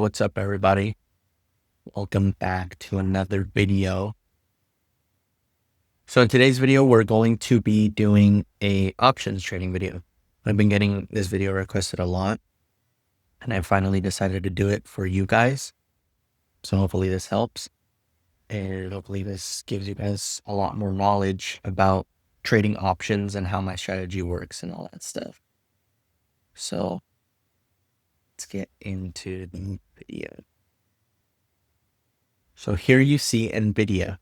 What's up, everybody? Welcome back to another video. So in today's video, we're going to be doing a options trading video. I've been getting this video requested a lot, and I finally decided to do it for you guys. So hopefully this helps, and hopefully this gives you guys a lot more knowledge about trading options and how my strategy works and all that stuff. So let's get into the video. So here you see NVIDIA.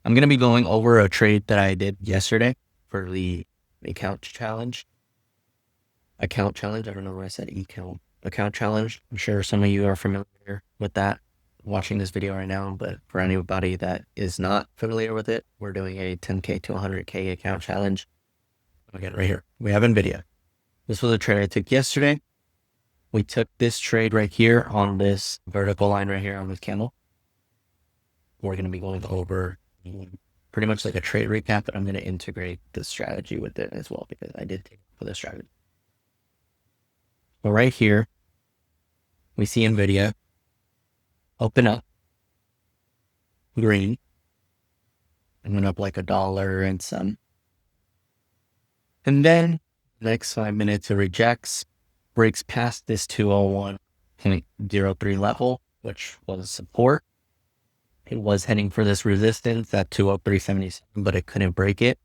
I'm going to be going over a trade that I did yesterday for the account challenge. I don't know why I said account challenge. I'm sure some of you are familiar with that watching this video right now, but for anybody that is not familiar with it, we're doing a 10K to 100K account challenge. Again, right here, we have NVIDIA. This was a trade I took yesterday. We took this trade right here on this vertical line right here on this candle. We're going to be going over pretty much like a trade recap, but I'm going to integrate the strategy with it as well because I did take for the strategy. But right here, we see NVIDIA open up green and went up like $1 and some. And then next 5 minutes, it rejects, breaks past this 201.03 level, which was support. It was heading for this resistance at 203.77, but it couldn't break it.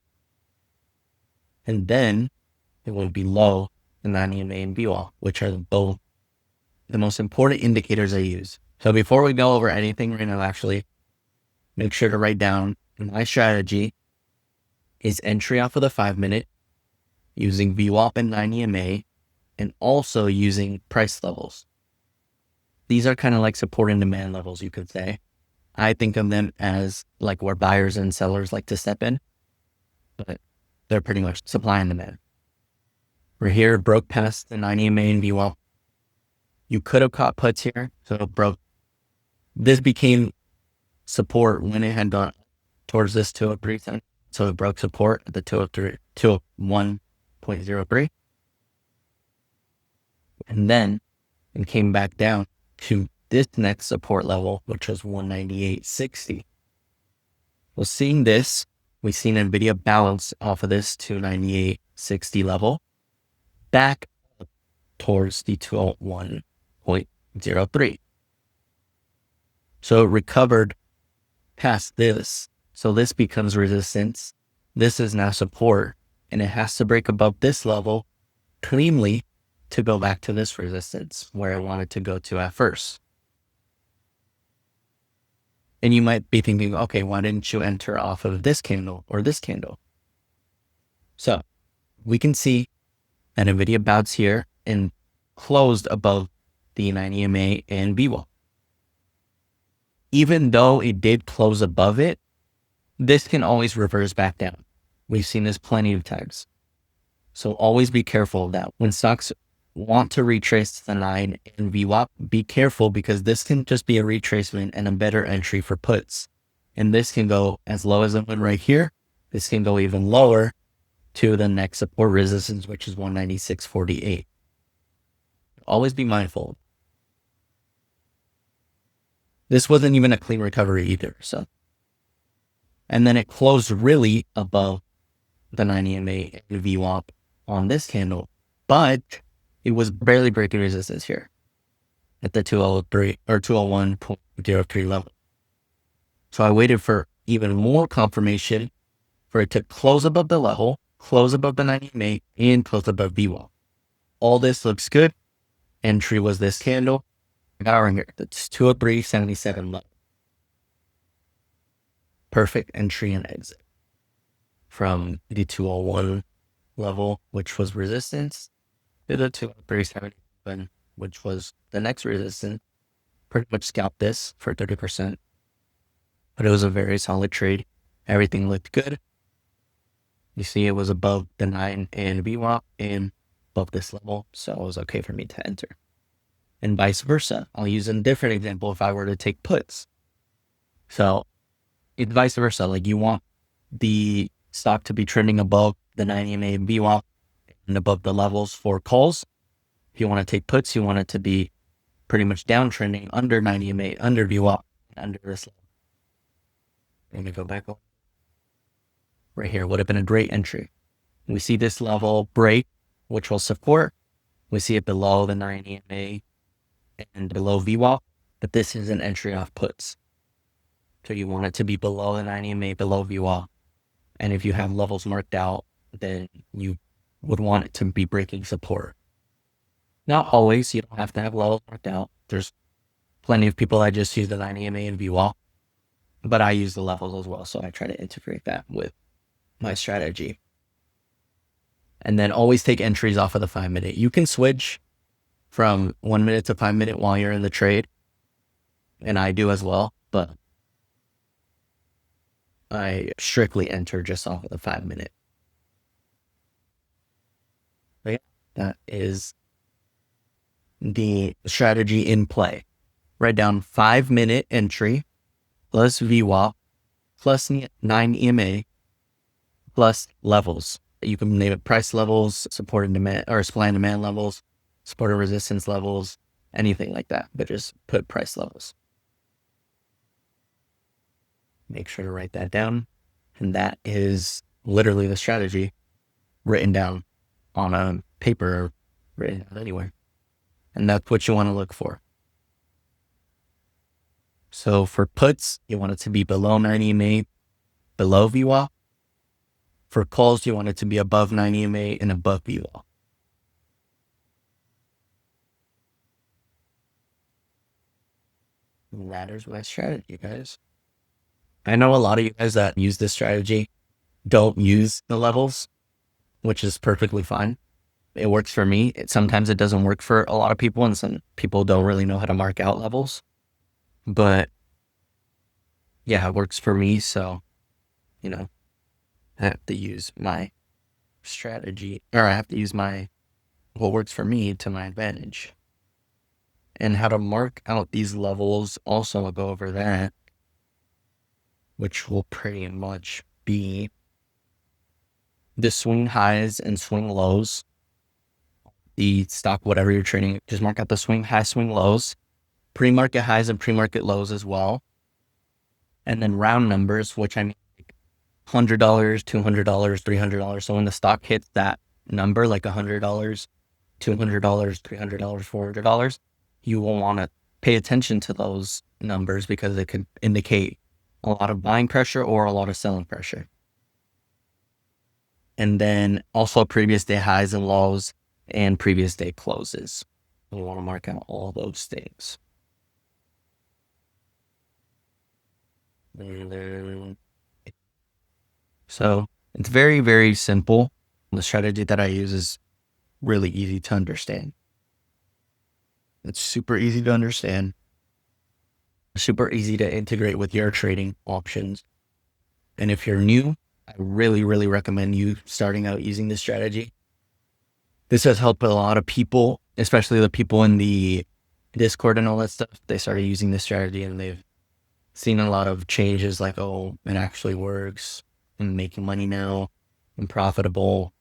And then it went below the 90 MA and VWAP, which are both the most important indicators I use. So before we go over anything right now, actually, make sure to write down my strategy is entry off of the 5 minute using VWAP and 90 MA and also using price levels. These are kind of like support and demand levels, you could say. I think of them as like where buyers and sellers like to step in, but they're pretty much supply and demand. We're here, broke past the 90 MA and VWAP. You could have caught puts here, so it broke. This became support when it had gone towards this 203. So it broke support at the 201.03. And then it came back down to this next support level, which was 198.60. Well, seeing this, we've seen NVIDIA bounce off of this 298.60 level back up towards the 201.03. So it recovered past this. So this becomes resistance. This is now support, and it has to break above this level cleanly to go back to this resistance where I wanted to go to at first. And you might be thinking, okay, why didn't you enter off of this candle or this candle? So we can see that NVIDIA bounced here and closed above the 90 MA and VWAP. Even though it did close above it, this can always reverse back down. We've seen this plenty of times. So always be careful of that. When stocks want to retrace the 9 and VWAP, be careful because this can just be a retracement and a better entry for puts. And this can go as low as it went right here. This can go even lower to the next support resistance, which is 196.48. Always be mindful. This wasn't even a clean recovery either. So, and then it closed really above the 90 MA and VWAP on this candle, but it was barely breaking resistance here at the 203 or 201.03 level. So I waited for even more confirmation for it to close above the level, close above the 90 MA, and close above VWAP. All this looks good. Entry was this candle. I got right here. That's 203.77 level. Perfect entry and exit from the 201 level, which was resistance, to the 203.77, which was the next resistance. Pretty much scalped this for 30%, but it was a very solid trade. Everything looked good. You see, it was above the 9 and VWAP and above this level, so it was okay for me to enter. And vice versa. I'll use a different example if I were to take puts. So it's vice versa. Like you want the stock to be trending above the 90 MA and VWAP and above the levels for calls. If you want to take puts, you want it to be pretty much downtrending under 90 MA, under VWAP, under this level. Let me go back up. Right here would have been a great entry. We see this level break, which will support. We see it below the 90 MA and below VWAP, but this is an entry off puts. So you want it to be below the 90 MA, below VWAP. And if you have levels marked out, then you would want it to be breaking support. Not always, you don't have to have levels marked out. There's plenty of people that just use the 90 MA and VWAP, but I use the levels as well. So I try to integrate that with my strategy. And then always take entries off of the 5 minute. You can switch from 1 minute to 5 minute while you're in the trade. And I do as well, but I strictly enter just off of the 5 minute. But yeah, that is the strategy in play. Write down 5 minute entry plus VWAP plus 9 EMA plus levels. You can name it price levels, support and demand, or supply and demand levels, support and resistance levels, anything like that, but just put price levels. Make sure to write that down. And that is literally the strategy written down on a paper or written down anywhere. And that's what you want to look for. So for puts, you want it to be below 90 MA, below VWAP. For calls, you want it to be above 90 MA and above VWAP. That is my strategy, guys. I know a lot of you guys that use this strategy don't use the levels, which is perfectly fine. It works for me. Sometimes it doesn't work for a lot of people, and some people don't really know how to mark out levels. But yeah, it works for me. So, I have to use my strategy, or I have to use what works for me to my advantage. And how to mark out these levels, also I'll go over that, which will pretty much be the swing highs and swing lows. The stock, whatever you're trading, just mark out the swing highs, swing lows, pre-market highs and pre-market lows as well. And then round numbers, which I mean like $100, $200, $300. So when the stock hits that number, like $100, $200, $300, $400, you will want to pay attention to those numbers because it could indicate a lot of buying pressure or a lot of selling pressure. And then also previous day highs and lows and previous day closes. You want to mark out all those things. So it's very, very simple. The strategy that I use is really easy to understand. It's super easy to understand, super easy to integrate with your trading options. And if you're new, I really, really recommend you starting out using this strategy. This has helped a lot of people, especially the people in the Discord and all that stuff. They started using this strategy and they've seen a lot of changes, like, oh, it actually works. I'm making money now. I'm profitable.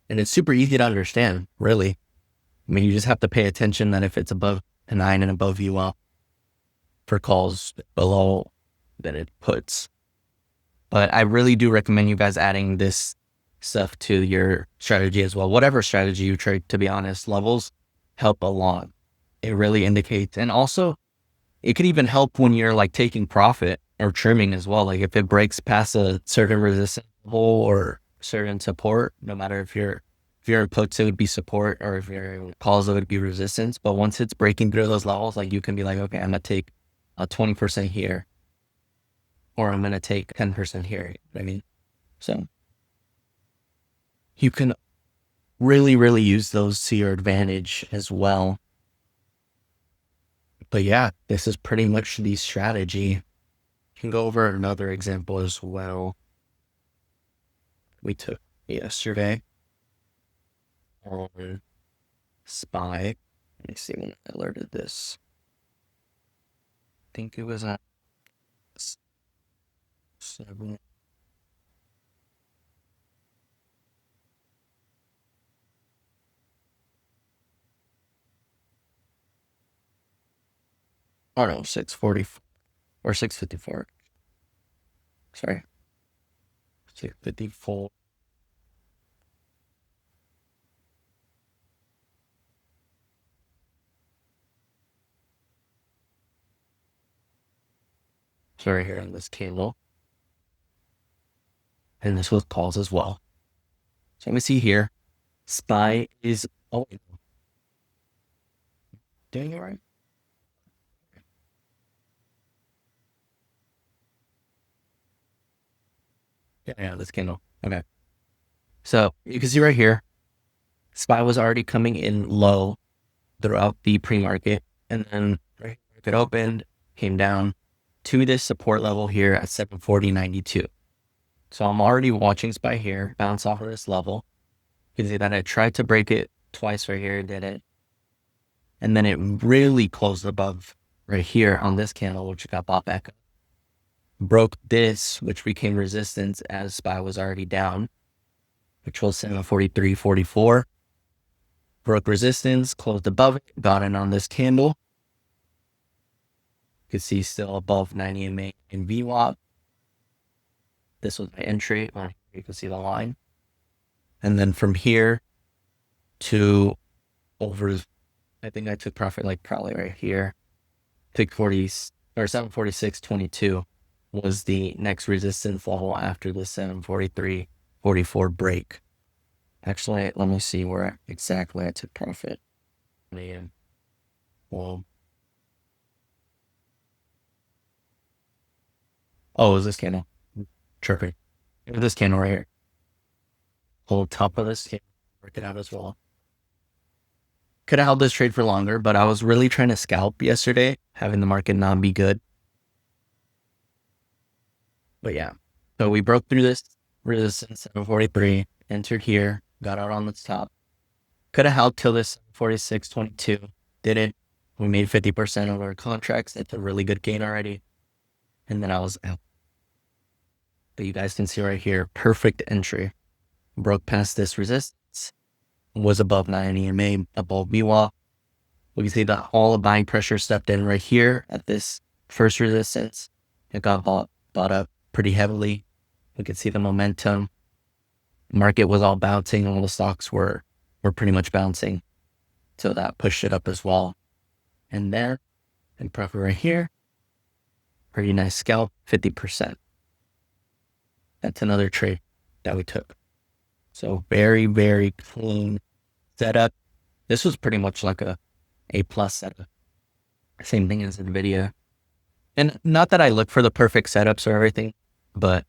And it's super easy to understand, really. I mean, you just have to pay attention that if it's above a 9 and above VWAP for calls, below, then it puts. But I really do recommend you guys adding this stuff to your strategy as well. Whatever strategy you trade, to be honest, levels help a lot. It really indicates, and also it could even help when you're like taking profit or trimming as well. Like if it breaks past a certain resistance level or certain support, no matter if you're in puts, it would be support, or if you're in calls, it would be resistance. But once it's breaking through those levels, like you can be like, okay, I'm going to take a 20% here, or I'm going to take 10% here. I mean, so you can really, really use those to your advantage as well. But yeah, this is pretty much the strategy. You can go over another example as well. We took yesterday on SPY. Let me see when I alerted this. I think it was at 7. Oh no, 640 or 654. Sorry. 654. Sorry, here on this candle. And this was calls as well. So let me see here. SPY is, oh, doing it right? Yeah, this candle. Okay. So you can see right here, SPY was already coming in low throughout the pre-market. And then right, market opened, came down to this support level here at 740.92. So I'm already watching SPY here bounce off of this level. You can see that I tried to break it twice right here, did it. And then it really closed above right here on this candle, which got bought back up. Broke this, which became resistance as SPY was already down, which was 743.44. Broke resistance, closed above it, got in on this candle. You can see still above 90 MA in VWAP. This was my entry. You can see the line. And then from here to over, I think I took profit like probably right here. Took 40 or 746.22 was the next resistance level after the 743.44 break. Actually, let me see where exactly I took profit. Well, oh, it was this candle. Tripping. This candle right here. Hold top of this candle. Work it out as well. Could have held this trade for longer, but I was really trying to scalp yesterday, having the market not be good. But yeah, so we broke through this resistance 743, entered here, got out on the top. Could have held till this 46.22, didn't. We made 50% of our contracts. It's a really good gain already. And then I was out. But you guys can see right here, perfect entry. Broke past this resistance, was above 90 MA, above VWAP. We can see that all the buying pressure stepped in right here at this first resistance. It got bought up pretty heavily. We could see the momentum. Market was all bouncing. All the stocks were pretty much bouncing. So that pushed it up as well. And there, and profit right here, pretty nice scalp, 50%. That's another trade that we took. So very, very clean setup. This was pretty much like a plus setup. Same thing as NVIDIA. And not that I look for the perfect setups or everything, but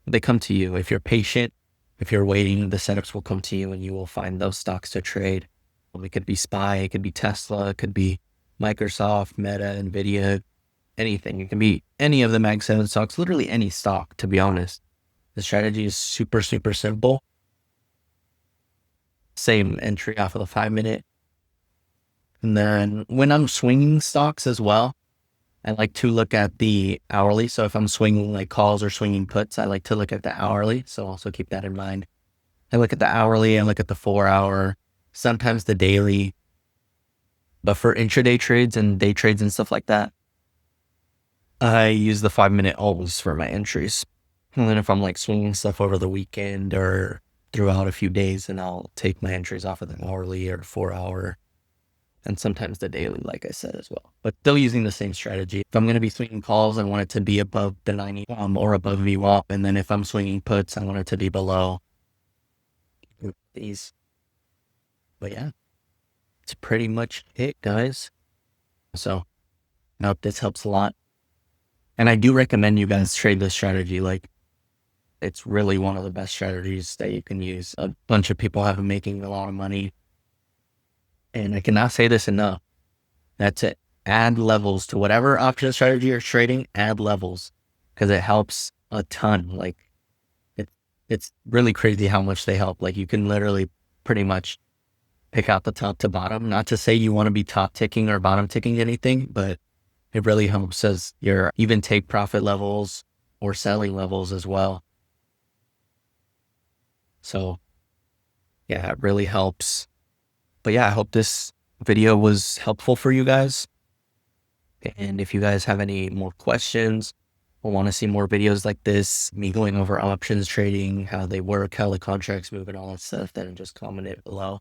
they come to you. If you're patient, if you're waiting, the setups will come to you and you will find those stocks to trade. It could be SPY, it could be Tesla, it could be Microsoft, Meta, NVIDIA, anything. It can be any of the Mag 7 stocks, literally any stock, to be honest. The strategy is super, super simple. Same entry off of the 5-minute. And then when I'm swinging stocks as well, I like to look at the hourly. So if I'm swinging like calls or swinging puts, I like to look at the hourly. So also keep that in mind. I look at the hourly, I look at the 4-hour, sometimes the daily. But for intraday trades and day trades and stuff like that, I use the 5-minute always for my entries. And then if I'm like swinging stuff over the weekend or throughout a few days, then I'll take my entries off of the hourly or 4-hour. And sometimes the daily, like I said, as well. But still using the same strategy. If I'm going to be swinging calls, I want it to be above the 90 or above VWAP. And then if I'm swinging puts, I want it to be below these. But yeah, it's pretty much it, guys. So I hope this helps a lot. And I do recommend you guys trade this strategy. Like, it's really one of the best strategies that you can use. A bunch of people have been making a lot of money. And I cannot say this enough. That's it. Add levels to whatever option strategy you're trading, add levels because it helps a ton. Like it's really crazy how much they help. Like you can literally pretty much pick out the top to bottom. Not to say you want to be top ticking or bottom ticking anything, but it really helps as your even take profit levels or selling levels as well. So yeah, it really helps. But yeah, I hope this video was helpful for you guys. And if you guys have any more questions or want to see more videos like this, me going over options trading, how they work, how the contracts move, and all that stuff, then just comment it below.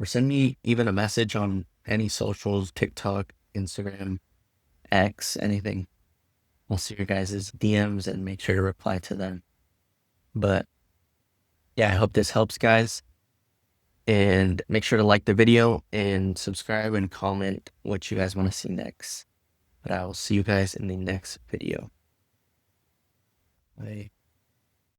Or send me even a message on any socials, TikTok, Instagram, X, anything. I'll see your guys' DMs and make sure to reply to them. But yeah, I hope this helps, guys. And make sure to like the video and subscribe and comment what you guys want to see next. But I will see you guys in the next video. Bye.